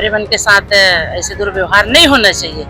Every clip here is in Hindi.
हमारे मन के साथ ऐसे दुर्व्यवहार नहीं होना चाहिए।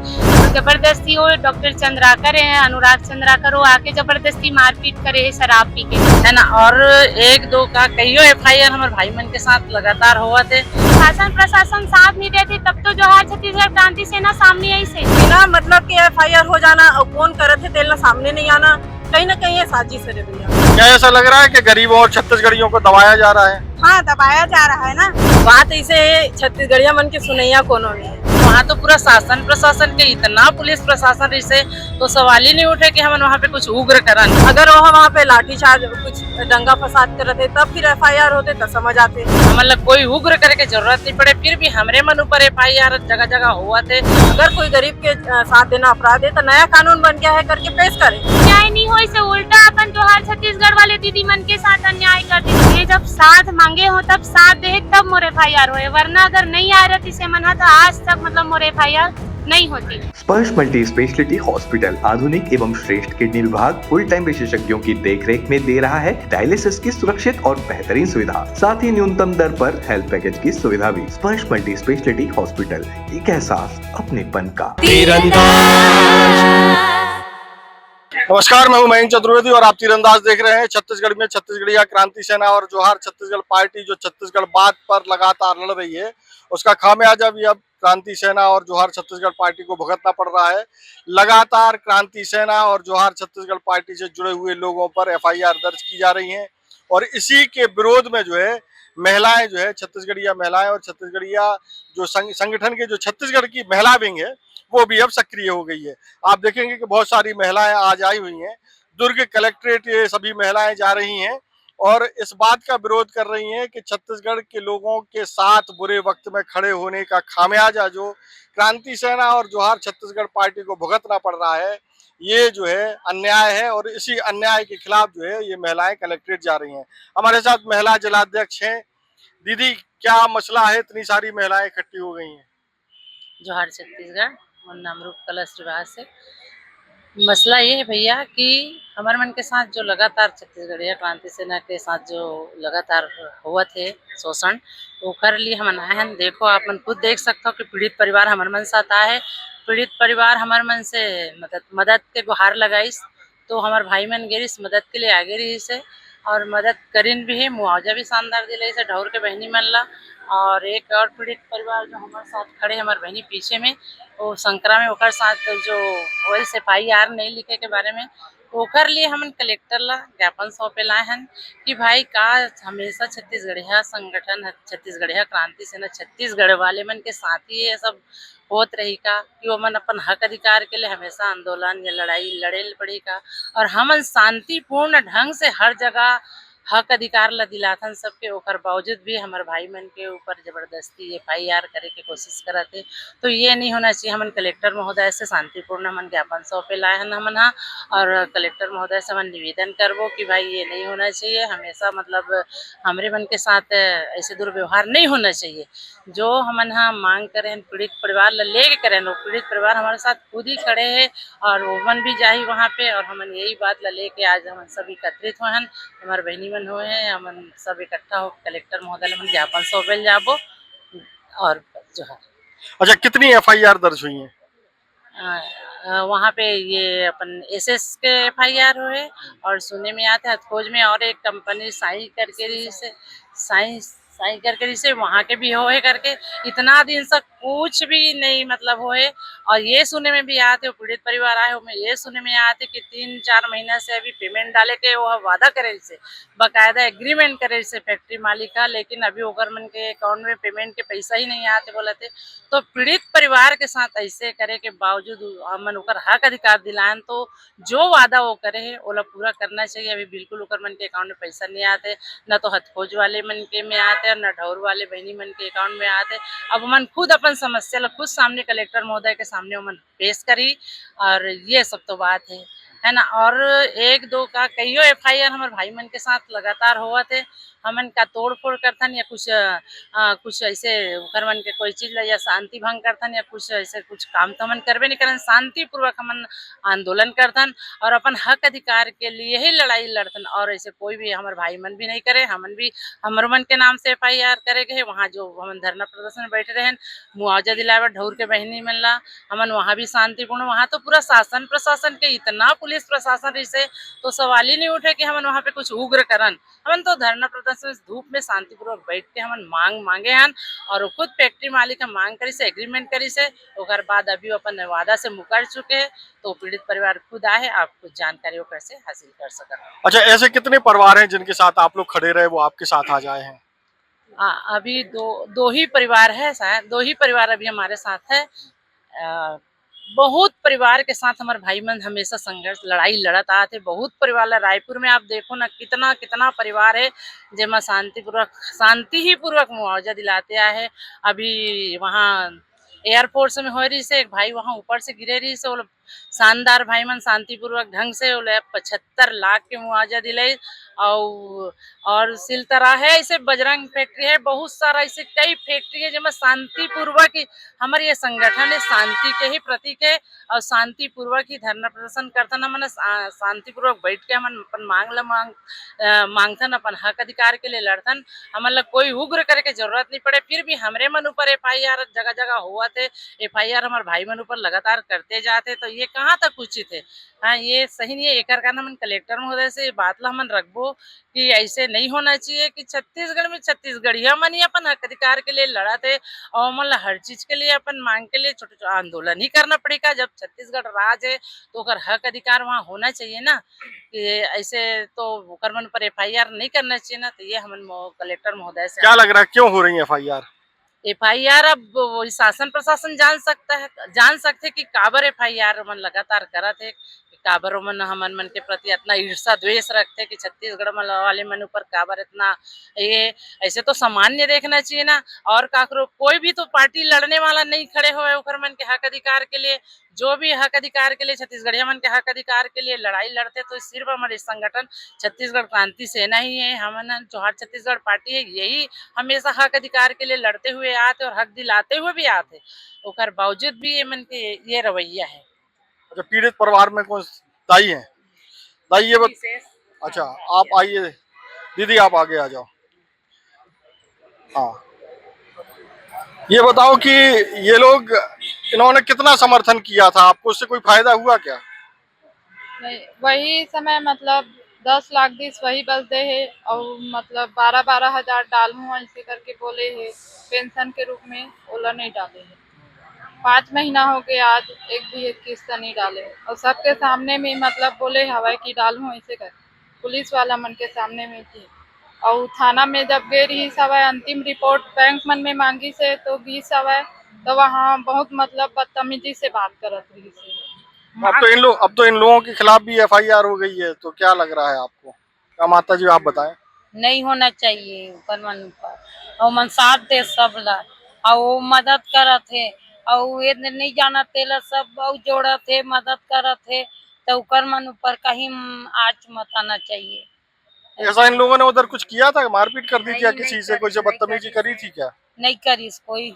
जबरदस्ती वो डॉक्टर चंद्राकर है, अनुराग चंद्राकर, वो आके जबरदस्ती मारपीट करे है शराब पी के, है ना। और एक दो का कईयो FIR हमारे भाई मन के साथ लगातार हुआ थे। शासन प्रशासन साथ नहीं देते, तब तो जोहार छत्तीसगढ़ क्रांति सेना सामने आई से बिना मतलब कि FIR हो जाना और कौन करे थे तेल सामने नहीं आना, कहीं ना कहीं ये साजिश है भैया। क्या ऐसा लग रहा है कि गरीबों और छत्तीसगढ़ियों को दबाया जा रहा है? हाँ, दबाया जा रहा है ना। बात इसे छत्तीसगढ़िया मन की सुनैया कोनो नहीं है। वहाँ तो पूरा शासन प्रशासन के इतना पुलिस प्रशासन इसे तो सवाल ही नहीं उठे कि हम वहाँ पे कुछ उग्र करन। अगर वो वहाँ पे लाठीचार्ज कुछ दंगा फसाद करते तब फिर FIR होते तो समझ आते। मतलब कोई उग्र करे के जरूरत नहीं पड़े, फिर भी हमरे मन ऊपर FIR जगह जगह हुआ थे। अगर कोई गरीब के साथ देना अपराध है तो नया कानून बन गया है करके पेश करे। न्याय नहीं हो इसे उल्टा अपन जोहार छत्तीसगढ़ वाले दीदी मन के साथ अन्याय करते। ये जब साथ मांगे हो तब साथ दे तब मोर FIR होए, वरना अगर नहीं आ रही से मना तो आज तक मतलब मोर FIR नहीं होती। स्पर्श मल्टी स्पेशलिटी हॉस्पिटल आधुनिक एवं श्रेष्ठ किडनी विभाग फुल टाइम विशेषज्ञों की देखरेख में दे रहा है डायलिसिस की सुरक्षित और बेहतरीन सुविधा, साथ ही न्यूनतम दर पर हेल्थ पैकेज की सुविधा भी। स्पर्श मल्टी स्पेशलिटी हॉस्पिटल, एक एहसास अपनेपन का। नमस्कार, मैं हूं मयंक चतुर्वेदी और आप तीरंदाज देख रहे हैं। छत्तीसगढ़ में छत्तीसगढ़िया क्रांति सेना और जोहार छत्तीसगढ़ पार्टी जो छत्तीसगढ़ बात पर लगातार लड़ रही है, उसका खामियाजा भी अब क्रांति सेना और जोहार छत्तीसगढ़ पार्टी को भुगतना पड़ रहा है। लगातार क्रांति सेना और जोहार छत्तीसगढ़ पार्टी से जुड़े हुए लोगों पर FIR दर्ज की जा रही हैं और इसी के विरोध में जो है महिलाएं जो है छत्तीसगढ़िया महिलाएं और छत्तीसगढ़िया जो संगठन के जो छत्तीसगढ़ की महिला विंग है वो भी अब सक्रिय हो गई है। आप देखेंगे कि बहुत सारी महिलाएं आज आई हुई हैं। दुर्ग कलेक्ट्रेट ये सभी महिलाएं जा रही हैं और इस बात का विरोध कर रही हैं कि छत्तीसगढ़ के लोगों के साथ बुरे वक्त में खड़े होने का खामियाजा जो क्रांति सेना और जोहार छत्तीसगढ़ पार्टी को भुगतना पड़ रहा है, ये जो है अन्याय है और इसी अन्याय के खिलाफ जो है ये महिलाएं कलेक्ट्रेट जा रही हैं। हमारे साथ महिला जिलाध्यक्ष हैं। दीदी, क्या मसला है, इतनी सारी महिलाएं इकट्ठी हो गई हैं? जोहार छत्तीसगढ़ और नामरूप कला विभाग से मसला ये है भैया कि हमारे मन के साथ जो लगातार छत्तीसगढ़िया क्रांति सेना के साथ जो लगातार हुआ थे शोषण, वो कर लिए हम आए हैं। देखो, आप मन खुद देख सकते हो कि पीड़ित परिवार हमारे मन साथ आए है। पीड़ित परिवार हमारे मन से मदद के गुहार लगाइस, तो हमारे भाई मन गेरिस मदद के लिए आगे रही से और मदद करीन भी है। मुआवजा भी शानदार दिले से ढौर के बहनी मन ला। और एक और पीड़ित परिवार जो हमारे साथ खड़े हमारे बहनी पीछे में, वो संकरा में ओकर साथ जो होल से FIR नहीं लिखे के बारे में ओकर लिए हमन कलेक्टर ला ज्ञापन सौंपे लाए हैं कि भाई का हमेशा छत्तीसगढ़िया संगठन छत्तीसगढ़िया क्रांति सेना छत्तीसगढ़ वाले मन के साथ ही ये सब होत रही का कि वो मन अपन हक अधिकार के लिए हमेशा आंदोलन या लड़ाई लड़े पड़ी का। और हमन शांतिपूर्ण ढंग से हर जगह हक अधिकार ला दिलाथन सबके, ओकर बावजूद भी हमारे भाई मन के ऊपर जबरदस्ती FIR करे के कोशिश करते। तो ये नहीं होना चाहिए। हमन कलेक्टर महोदय से शांतिपूर्ण हमन ज्ञापन सौंपे लाए हैं हमन हाँ, और कलेक्टर महोदय से हमन निवेदन करबो कि भाई ये नहीं होना चाहिए। हमेशा मतलब हमरे मन के साथ ऐसे दुर्व्यवहार नहीं होना चाहिए। जो हमन हाँ मांग करे हैं पीड़ित परिवार ला ले के करे, वो पीड़ित परिवार हमारे साथ खुद ही खड़े हैं और वो भी जाही वहाँ पे। और हमन यही बात ला लेके आज हमन सब एकत्रित हुए हैं, हमारे बहनी मन हुए हैं, हमन सब इकट्ठा हो कलेक्टर महोदय मन ज्ञापन सौंपे जाबो। और जो है अच्छा, कितनी FIR दर्ज हुई हैं? वहाँ पे ये अपन SS के FIR हुए और सुने में आता है खोज में और एक कंपनी साई करके रही से साई करके से वहाँ के भी होए करके इतना दिन से कुछ भी नहीं मतलब होए। और ये सुने में भी आते पीड़ित परिवार आए में ये सुने में आते कि 3-4 महीना से अभी पेमेंट डाले के वो वादा करे से बाकायदा एग्रीमेंट करे से फैक्ट्री मालिक का, लेकिन अभी ओकर मन के अकाउंट में पेमेंट के पैसा ही नहीं आते बोलते। तो पीड़ित परिवार के साथ ऐसे करे के बावजूद हमन ओकर हक अधिकार दिलाएं, तो जो वादा वो करे है ओला पूरा करना चाहिए। अभी बिल्कुल ओकर मन के अकाउंट में पैसा नहीं आते, न तो हथखोज वाले मन के में आते और न ढौर वाले बहनी मन के अकाउंट में आते। अब मन खुद अपन समस्या ला खुद सामने कलेक्टर महोदय के सामने मन पेश करी और ये सब तो बात है। है ना। और एक दो का कईयो FIR हमारे भाई मन के साथ लगातार हुआ थे। हमन का तोड़ फोड़ करथन या कुछ ऐसे ओकर मन के कोई चीज ला या शांति भंग करथन या कुछ ऐसे कुछ काम तो हमन करबे नहीं करन, शांति पूर्वक हमन आंदोलन करथन और अपन हक अधिकार के लिए ही लड़ाई लड़थन। और ऐसे कोई भी हमारे भाई मन भी नहीं करे, हमन भी हमर मन के नाम से FIR करे गए। वहाँ जो हमन धरना प्रदर्शन में बैठे रहन, मुआवजा दिलावे ढौर के बहनी मन ला, हमन वहाँ भी शांतिपूर्ण, वहाँ तो पूरा शासन प्रशासन के इतना पुलिस प्रशासन रही से तो सवाल ही नहीं उठे कि हमन वहाँ पे कुछ उग्र करन। हमन तो धरना प्रदर्शन धूप में शांतिपूर्वक बैठ के हमन मांगे हन और खुद फैक्ट्री मालिक हम मांग करी से एग्रीमेंट करी से ओकर बाद अभी अपन वादा से मुकर चुके हैं। तो पीड़ित परिवार खुद आए, आप कुछ जानकारी ओकर से हासिल कर सकते। अच्छा, ऐसे कितने परिवार हैं जिनके साथ आप लोग खड़े रहे, वो आपके साथ आ जाए हैं? अभी दो ही परिवार है, शायद 2 ही परिवार अभी हमारे साथ है। बहुत परिवार के साथ हमारे भाई मन हमेशा संघर्ष लड़ाई लड़त आते। बहुत परिवार है रायपुर में, आप देखो ना कितना कितना परिवार है जेमा शांति ही पूर्वक मुआवजा दिलाते आए। अभी वहाँ एयरफोर्स में हो रही से एक भाई वहाँ ऊपर से गिरे रही से, वो शानदार भाई मन शांतिपूर्वक ढंग से 75 लाख के मुआवजा दिले। और सिलतरा है, ऐसे बजरंग फैक्ट्री है, बहुत सारा ऐसे कई फैक्ट्री है जिसमें शांतिपूर्वक ही हमारे ये संगठन है, शांति के ही प्रतीक है और शांतिपूर्वक ही धरना प्रदर्शन करथन। हमन शांतिपूर्वक बैठ के हमन अपन मांगथन, अपन हक अधिकार के लिए लड़थन। हमन ला कोई उग्र करे के जरूरत नहीं पड़े। फिर भी हमरे मन ऊपर FIR जगह जगह हुआ थे, FIR हमारे भाई मन ऊपर लगातार करते जाते, तो ये कहाँ तक उचित है? हाँ, ये सही नहीं है। एक कारण हमन कलेक्टर महोदय से बात ला हमन रखबो कि ऐसे नहीं होना चाहिए कि छत्तीसगढ़ में छत्तीसगढ़िया मन ही अपन हक अधिकार के लिए लड़ा थे और हमन ला हर चीज के लिए अपन मांग के लिए छोटे छोटे आंदोलन ही करना पड़ेगा। जब छत्तीसगढ़ राज है तो ओकर हक अधिकार वहाँ होना चाहिए ना, कि ऐसे तो ओकर मन पर FIR नहीं करना चाहिए ना। तो ये हमन कलेक्टर महोदय से क्या लग रहा है क्यों हो रही है FIR? FIR अब वही शासन प्रशासन जान सकते कि काबर FIR मन लगातार करत है, काबर मन हमन मन के प्रति इतना ईर्षा द्वेष रखते कि छत्तीसगढ़ वाले मन ऊपर काबर इतना ये। ऐसे तो सामान्य देखना चाहिए ना। और काकरो कोई भी तो पार्टी लड़ने वाला नहीं खड़े हुए ओकर मन के हक अधिकार के लिए। जो भी हक अधिकार के लिए छत्तीसगढ़िया मन के हक अधिकार के लिए लड़ाई लड़ते तो सिर्फ हमारे संगठन छत्तीसगढ़ क्रांति सेना ही है, हमन जोहार छत्तीसगढ़ पार्टी है, यही हमेशा हक अधिकार के लिए लड़ते हुए आते और हक दिलाते हुए भी आते। ओकर बावजूद भी ये मन के ये रवैया है। अच्छा, पीड़ित परिवार में कौन दाई है? दाई ये अच्छा, आप आइए दीदी, आप आगे आ जाओ। हाँ, ये बताओ कि ये लोग इन्होंने कितना समर्थन किया था आपको, उससे कोई फायदा हुआ क्या? नहीं, वही समय मतलब 10 लाख दिस वही बलते है और मतलब 12-12 हजार डाल हूँ ऐसे करके बोले है पेंशन के रूप में। ओला नहीं डाले है, 5 महीना हो गया आज एक भी एक किस्त नहीं डाले और सबके सामने में मतलब बोले हवा की डाल हूँ ऐसे कर, पुलिस वाला मन के सामने में थी। और थाना में जब गए रही सवाए अंतिम रिपोर्ट बैंक मन में मांगी से तो भी सवाए तो वहाँ बहुत मतलब बदतमीजी से बात करत रही से। अब तो इन लोगों के खिलाफ भी FIR हो गई है, तो क्या लग रहा है आपको? क्या माता जी आप बताएं। नहीं होना चाहिए ऊपर मन ऊपर और मन साथ दे सब ला और वो मदद करत है और ये नहीं जाना तेला सब और जोड़त है मदद करत है, तो ऊपर मन ऊपर कहीं आँच मत आना चाहिए। ऐसा इन लोगों ने उधर कुछ किया था, मारपीट कर दी क्या नहीं, किसी नहीं से, कोई से बदतमीजी करी थी क्या? नहीं करी कोई।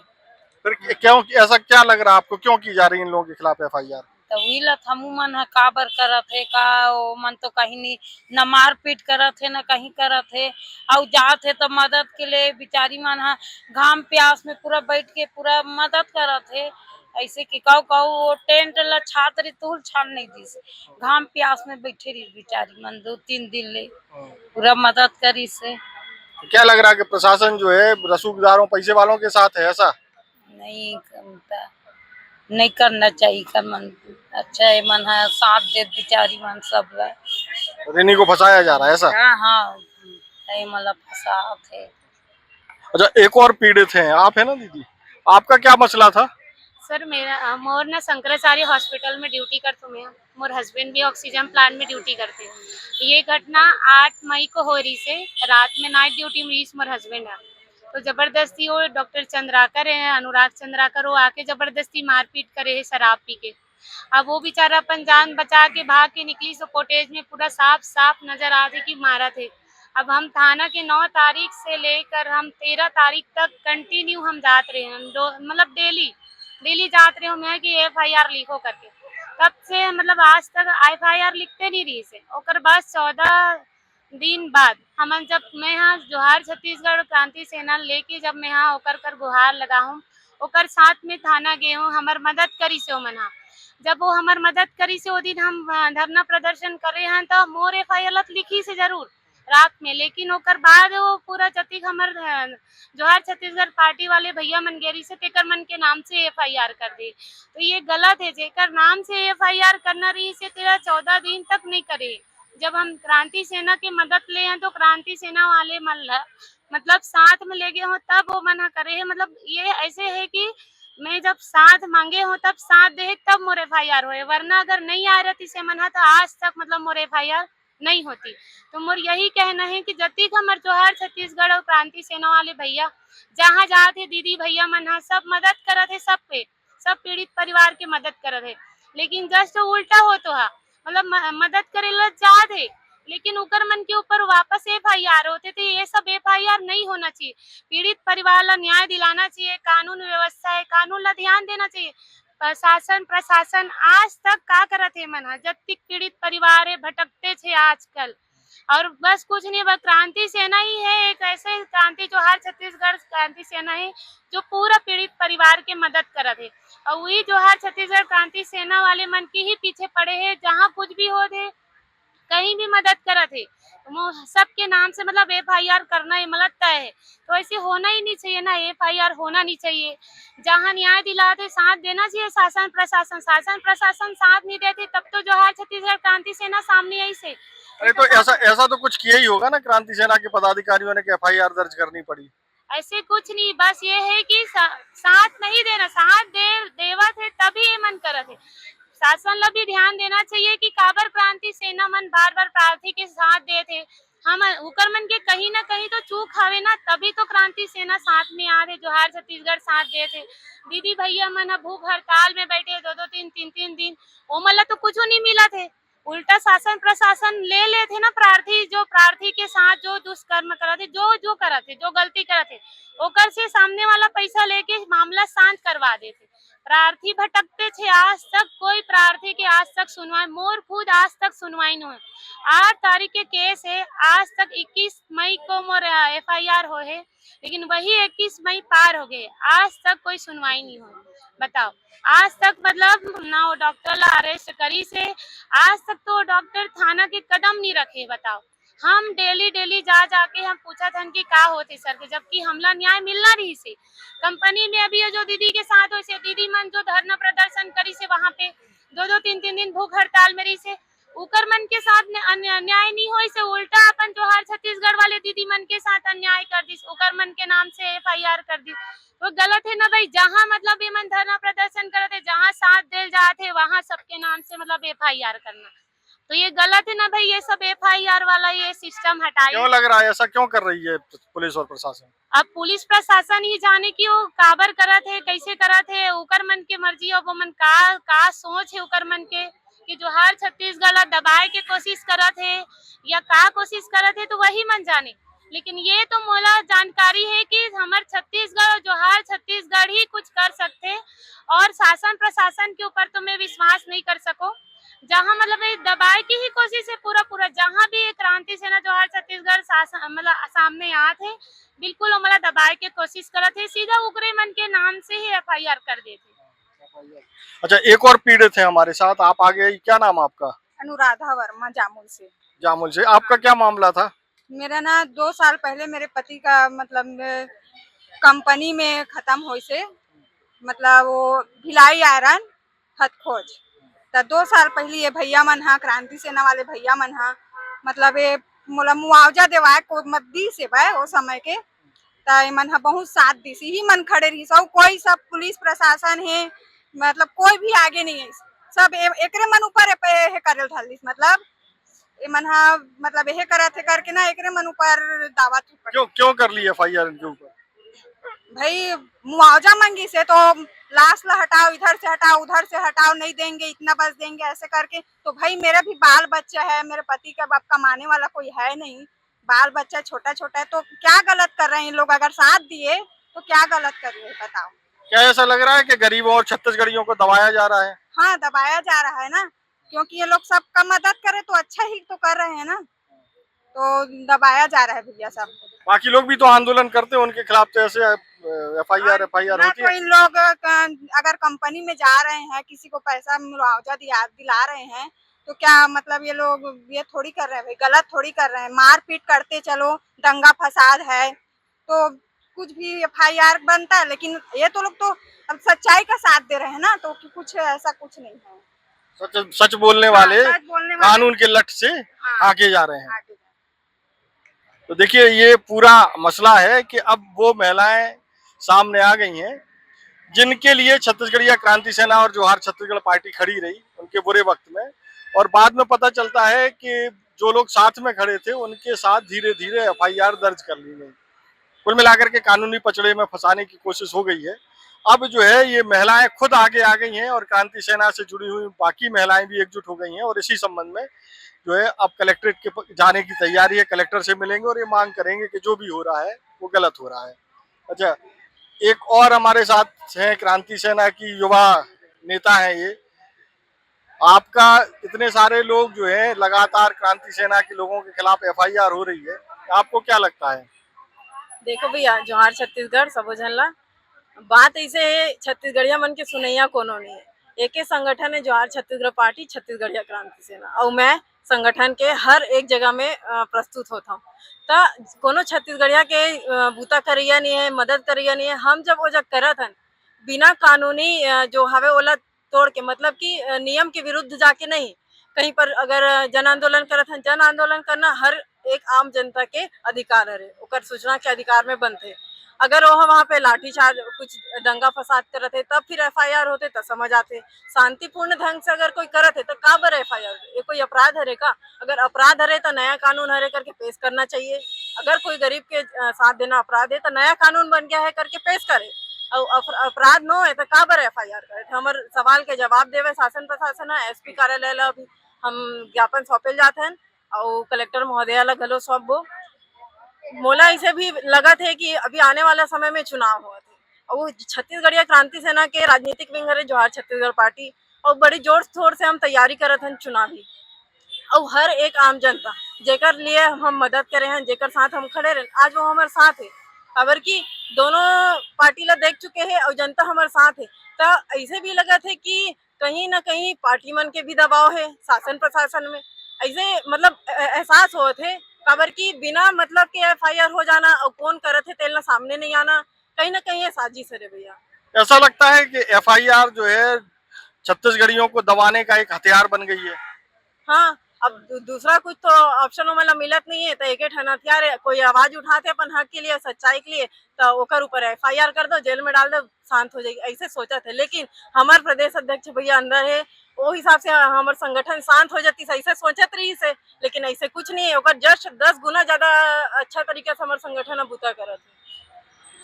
फिर क्यों ऐसा क्या लग रहा है आपको, क्यों की जा रही है इन लोगों के खिलाफ FIR? तो वही हमू मन ह काबर करत है का ओ मन तो कहीं नहीं न मारपीट करत है न कहीं करत है और जात है तो मदद के लिए बिचारी मन ह घाम प्यास में पूरा बैठ के पूरा मदद करत है। ऐसे कि कहू वो टेंट ला छात रही तूल छान नहीं दी से घाम प्यास में बैठे रही बिचारी मन 2-3 दिन ले पूरा मदद करी से। क्या लग रहा है कि प्रशासन जो है रसूखदारों पैसे वालों के साथ है? ऐसा नहीं करना चाहिए कर मन अच्छा है, मन है साथ दे बिचारी मन सब रेनी को फंसाया जा रहा है ऐसा? हाँ मतलब फंसा थे। अच्छा, एक और पीड़ित हैं आप, है ना दीदी? आपका क्या मसला था? सर मेरा मोर ना शंकराचार्य हॉस्पिटल में ड्यूटी करते मैं, मोर हस्बैंड भी ऑक्सीजन प्लांट में ड्यूटी करते हैं। ये घटना 8 मई को हो रही से रात में नाइट ड्यूटी में रही मोर हस्बैंड है, तो जबरदस्ती वो डॉक्टर चंद्राकर है अनुराग चंद्राकर वो आके जबरदस्ती मारपीट करे है शराब पी के। अब वो बेचारा अपन जान बचा के भाग के निकली, सो कोटेज में पूरा साफ साफ नजर आ थे कि मारा थे। अब हम थाना के 9 तारीख से लेकर हम 13 तारीख तक कंटिन्यू हम जात रहे हैं, मतलब डेली जात रहे हम कि FIR लिखो करके। तब से मतलब आज तक FIR लिखते नहीं रही से। ओकर बाद 14 दिन बाद हमन जब मैं यहाँ जोहार छत्तीसगढ़ क्रांति सेना लेके जब मैं यहाँ ओकर कर गुहार लगा हूँ, ओकर साथ में थाना गए हूँ, हमार मदद करी से मना। जब वो हमार मदद करी से वो दिन हम धरना प्रदर्शन करे हैं तो मोर FIR लिखी से जरूर रात में, लेकिन ओकर बाद वो पूरा जतिक हमर जोहार छत्तीसगढ़ पार्टी वाले भैया मनगेरी से तेकर मन के नाम से FIR कर दी। तो ये गलत है, जेकर नाम से FIR करना रही से तेरा 14 दिन तक नहीं करे। जब हम क्रांति सेना की मदद ले हैं तो क्रांति सेना वाले मतलब साथ में ले गए हो तब वो मना करे है। मतलब ये ऐसे है कि मैं जब साथ मांगे हो तब साथ दे तब मोर FIR होए, वरना अगर नहीं आ रही से मना तो आज तक मतलब मोर FIR नहीं होती। तो मोर यही कहना है कि जतिक हमर जोहार छत्तीसगढ़ और क्रांति सेना वाले भैया जहाँ जाते दीदी भैया मन सब मदद करत है, सब पीड़ित परिवार के मदद करत है, लेकिन जस्ट उल्टा हो तो हा मतलब मदद करे ला जात है, लेकिन उकर मन के ऊपर वापस FIR होते थे। ये सब FIR नहीं होना चाहिए। पीड़ित परिवार ला न्याय दिलाना चाहिए, कानून व्यवस्था है, कानून ला ध्यान देना चाहिए। प्रशासन आज तक का करत है मन जब तक पीड़ित परिवार है भटकते थे आजकल। और बस कुछ नहीं, बस क्रांति सेना ही है एक ऐसे क्रांति जोहार छत्तीसगढ़ क्रांति सेना है जो पूरा पीड़ित परिवार के मदद करत है। और वही जोहार छत्तीसगढ़ क्रांति सेना वाले मन के ही पीछे पड़े हैं, जहाँ कुछ भी हो थे कहीं भी मदद करत है सबके नाम से मतलब FIR करना है मतलब तय है। तो ऐसे होना ही नहीं चाहिए ना, FIR होना नहीं चाहिए। जहाँ न्याय दिलाते साथ देना चाहिए शासन प्रशासन साथ नहीं देते तब तो जोहार छत्तीसगढ़ क्रांति सेना सामने आई से। अरे तो ऐसा तो कुछ किया ही होगा ना, क्रांति सेना के पदाधिकारियों ने कि FIR दर्ज करनी पड़ी। ऐसे कुछ नहीं, बस ये है कि साथ नहीं देना, साथ देवा थे तभी ये मन करत है। शासन ला भी ध्यान देना चाहिए कि काबर क्रांति सेना मन बार प्रार्थी के साथ दे थे। हम उकर मन के कहीं ना कहीं तो चूक हवे ना, तभी तो क्रांति सेना साथ में आ रहे, जोहार छत्तीसगढ़ साथ दे थे। दीदी भैया मन भूख हड़ताल में बैठे 2-2 3-3 दिन, वो मतलब तो कुछ नहीं मिला थे। उल्टा शासन प्रशासन ले लेते ना प्रार्थी के साथ जो दुष्कर्म करते, जो करते, जो गलती करते, ओकर से सामने वाला पैसा लेके मामला शांत करवा देते। प्रार्थी भटकते थे, आज तक कोई प्रार्थी के आज तक सुनवाई, मोर खुद आज तक सुनवाई नहीं हुई। 8 तारीख के केस है, आज तक 21 मई को मोर FIR हो है, लेकिन वही 21 मई पार हो गए, आज तक कोई सुनवाई नहीं हुई। बताओ, आज तक मतलब ना वो डॉक्टर ला अरेस्ट करी से, आज तक तो डॉक्टर थाना के कदम नहीं रखे। बताओ, हम डेली जाके हम पूछा था कि का होते सर के, जबकि हमला न्याय मिलना रही से। कंपनी में अभी जो दीदी के साथ हो से दीदी मन जो धरना प्रदर्शन करी से वहाँ पे 2-2 3-3 दिन भूख हड़ताल में रही से, उकर मन के साथ अन्याय नहीं हो से, उल्टा अपन जोहार छत्तीसगढ़ वाले दीदी मन के साथ अन्याय कर दी, उकर मन के नाम से FIR कर दी। तो गलत है ना भाई, जहाँ मतलब ये मन धरना प्रदर्शन करते, जहाँ साथ दे जाते वहाँ सबके नाम से मतलब FIR करना, तो ये गलत है ना भाई। ये सब FIR वाला ये सिस्टम हटाइए। क्यों लग रहा है ऐसा, क्यों कर रही है पुलिस और प्रशासन? अब पुलिस प्रशासन ही जाने की वो काबर करत है, कैसे करत है, उकर मन के मर्जी और वो मन का सोच है उकर मन के कि जोहार छत्तीसगढ़ दबाए के कोशिश करत है या का कोशिश करत है, तो वही मन जाने। लेकिन ये तो मोला जानकारी है कि हमारे छत्तीसगढ़ और जोहार छत्तीसगढ़ ही कुछ कर सकते, और शासन प्रशासन के ऊपर तो मैं विश्वास नहीं कर सको। जहाँ मतलब दबाए की ही कोशिश है पूरा, जहाँ भी क्रांति सेना जोहार छत्तीसगढ़ मतलब सामने आते बिल्कुल मतलब दबाए के कोशिश करते है, सीधा उगरे मन के नाम से ही FIR कर देते। अच्छा, एक और पीड़ित है हमारे साथ, आप आगे, क्या नाम आपका? अनुराधा वर्मा, जामुल से। आपका क्या मामला था? मेरा ना 2 साल पहले मेरे पति का मतलब कंपनी में खत्म हो से, मतलब वो भिलाई आयरन हथखोज, तो 2 साल पहले ये भैया मन हा, क्रांति सेना वाले भैया मन हा, मतलब ये मोला मुआवजा देवाए को मत दी से भाई वो समय के, तो मन हा बहुत साथ दी सी ही मन खड़े रही सब, कोई सब पुलिस प्रशासन है, मतलब कोई भी आगे नहीं है, सब एकरे मन ऊपर करल ढालिस, मतलब ये मन हा मतलब यह करत है करके ना एकरे मन ऊपर दावा क्यों कर ली FIR इनके ऊपर? भाई मुआवजा मांगी से, तो लाश ला हटाओ, इधर से हटाओ, उधर से हटाओ, नहीं देंगे इतना बस देंगे ऐसे करके। तो भाई मेरा भी बाल बच्चा है, मेरे पति का बाप कमाने वाला कोई है नहीं, बाल बच्चा छोटा छोटा है, तो क्या गलत कर रहे हैं इन लोग? अगर साथ दिए तो क्या गलत कर रहे हैं बताओ? क्या ऐसा लग रहा है कि गरीबों और छत्तीसगढ़ियों को दबाया जा रहा है? हाँ, दबाया जा रहा है ना, क्योंकि ये लोग सबका मदद करे तो अच्छा ही तो कर रहे हैं ना, तो दबाया जा रहा है भैया सब। बाकी लोग भी तो आंदोलन करते हैं, उनके खिलाफ तो ऐसे एफआईआर ना होती तो है। इन लोग अगर कंपनी में जा रहे हैं, किसी को पैसा मुआवजा दिला रहे हैं, तो क्या मतलब ये लोग ये थोड़ी कर रहे हैं भाई, गलत थोड़ी कर रहे हैं। मारपीट करते चलो, दंगा फसाद है तो कुछ भी एफआईआर बनता है, लेकिन ये तो लोग तो अब सच्चाई का साथ दे रहे हैं ना, तो कुछ ऐसा कुछ नहीं है। सच बोलने वाले सच बोलने वाले कानून के लठ से हाँ, आगे जा रहे हैं। आगे। तो देखिए ये पूरा मसला है कि अब वो महिलाएं सामने आ गई हैं जिनके लिए छत्तीसगढ़िया क्रांति सेना और जोहार छत्तीसगढ़ पार्टी खड़ी रही उनके बुरे वक्त में, और बाद में पता चलता है कि जो लोग साथ में खड़े थे उनके साथ धीरे धीरे एफआईआर दर्ज कर ली गई। कुल मिलाकर के कानूनी पचड़े में फंसाने की कोशिश हो गई है। अब जो है ये महिलाएं खुद आगे आ गई हैं और क्रांति सेना से जुड़ी हुई बाकी महिलाएं भी एकजुट हो गई हैं, और इसी संबंध में जो है अब कलेक्ट्रेट के जाने की तैयारी है। कलेक्टर से मिलेंगे और ये मांग करेंगे कि जो भी हो रहा है वो गलत हो रहा है। अच्छा, एक और हमारे साथ हैं क्रांति सेना की युवा नेता हैं ये। आपका इतने सारे लोग जो है लगातार क्रांति सेना के लोगों के खिलाफ एफआईआर हो रही है, आपको क्या लगता है? देखो भैया, जोहार छत्तीसगढ़ सबो झन ला बात ऐसे है, छत्तीसगढ़िया मन के सुनैया कोनो नहीं है। एक संगठन है जोहार छत्तीसगढ़ पार्टी छत्तीसगढ़िया क्रांति सेना, और मैं संगठन के हर एक जगह में प्रस्तुत होता हूँ। तो कोनो छत्तीसगढ़िया के बूता करिया नहीं है, मदद करिया नहीं है। हम जब वो जब करत हन बिना कानूनी जो हवे ओला तोड़ के, मतलब कि नियम के विरुद्ध जाके नहीं, कहीं पर अगर जन आंदोलन करत हन, जन आंदोलन करना हर एक आम जनता के अधिकार है, ओकर सूचना के अधिकार में बनते। अगर वो वहाँ पे लाठीचार्ज कुछ दंगा फसाद करत है तब फिर एफआईआर होते, तब समझ आते। शांतिपूर्ण ढंग से अगर कोई करत है तो का बर एफआईआर? ये कोई अपराध हरे का? अगर अपराध हरे तो नया कानून हरे करके पेश करना चाहिए। अगर कोई गरीब के साथ देना अपराध है तो नया कानून बन गया है करके पेश करे, और अपराध न है तो का बर एफआईआर करे? हमारे सवाल के जवाब देवे शासन प्रशासन है। एसपी कार्यालय ला भी हम ज्ञापन सौंपे जाते हैं और कलेक्टर महोदया ला घलो सौंपबो। मोला इसे भी लगा थे कि अभी आने वाला समय में चुनाव हुआ थे, और वो छत्तीसगढ़िया क्रांति सेना के राजनीतिक विंग है जोहार छत्तीसगढ़ पार्टी, और बड़ी जोर शोर से हम तैयारी करत हन चुनावी। और हर एक आम जनता जेकर लिए हम मदद करे हैं, जेकर साथ हम खड़े रहे, आज वो हमारे साथ है। खबर की दोनों पार्टी ला देख चुके हैं और जनता हमारे साथ है। तो ऐसे भी लगा थे कि कहीं ना कहीं पार्टी मन के भी दबाव है शासन प्रशासन में, ऐसे मतलब एहसास हो थे। खबर की बिना मतलब के एफआईआर हो जाना और कौन करत है तेल ना सामने नहीं आना, कहीं ना कहीं ये साजिश है भैया। ऐसा लगता है कि एफआईआर जो है छत्तीसगढ़ियों को दबाने का एक हथियार बन गई है। हाँ, अब दूसरा कुछ तो ऑप्शन मतलब मिलत नहीं है, तो एक ठन हथियार है। कोई आवाज उठाते अपन हक के लिए, सच्चाई के लिए, तो ओकर ऊपर एफआईआर कर दो, जेल में डाल दो, शांत हो जाएगी, ऐसे सोचा थे। लेकिन हमारे प्रदेश अध्यक्ष भैया अंदर है, वो हिसाब से हमारे संगठन शांत हो जाती, ऐसे सोचत रही से। लेकिन ऐसे कुछ नहीं है, ओकर जस्ट 10 गुना ज्यादा अच्छा तरीके से हमारे संगठन बूता करत है।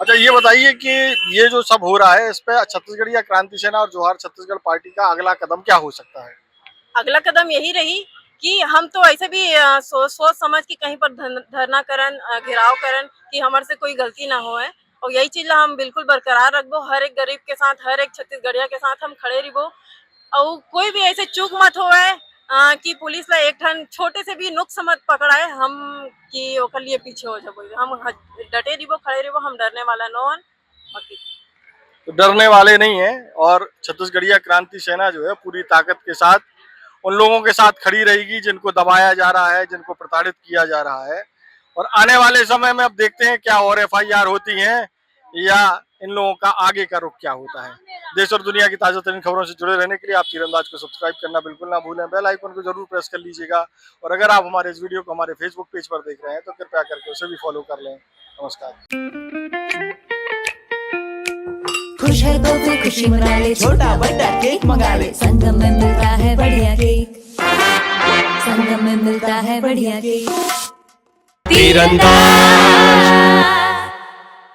अच्छा, ये बताइए कि ये जो सब हो रहा है इस पे छत्तीसगढ़िया क्रांति सेना और जोहार छत्तीसगढ़ पार्टी का अगला कदम क्या हो सकता है? अगला कदम यही रही कि हम तो ऐसे भी सोच समझ के कहीं पर धरना करन, घेराव करन कि हमारे से कोई गलती ना हो है, और यही चीज हम बिल्कुल बरकरार रखबो। हर एक गरीब के साथ, हर एक छत्तीसगढ़िया के साथ हम खड़े रहिबो, और कोई भी ऐसे चूक मत होए कि पुलिस ला एक ठन छोटे से भी नुक्स मत पकड़ाए हम कि ओकर लिए पीछे हो जाबो। हम डटे रहिबो, खड़े रहिबो, हम डरने वाला न हन। बाकी तो डरने वाले नहीं है, और छत्तीसगढ़िया क्रांति सेना जो है पूरी ताकत के साथ उन लोगों के साथ खड़ी रहेगी जिनको दबाया जा रहा है, जिनको प्रताड़ित किया जा रहा है। और आने वाले समय में अब देखते हैं क्या और एफआईआर होती हैं या इन लोगों का आगे का रुख क्या होता है। देश और दुनिया की ताजा तरीन खबरों से जुड़े रहने के लिए आप तीरंदाज को सब्सक्राइब करना बिल्कुल ना भूलें, बेल आइकन को जरूर प्रेस कर लीजिएगा। और अगर आप हमारे इस वीडियो को हमारे फेसबुक पेज पर देख रहे हैं तो कृपया करके उसे भी फॉलो कर लें। नमस्कार। खुश है तो फिर खुशी मना ले, छोटा बड़ा केक मंगा ले, संगम में मिलता है बढ़िया केक, संगम में मिलता है बढ़िया केक। तीरंदाज।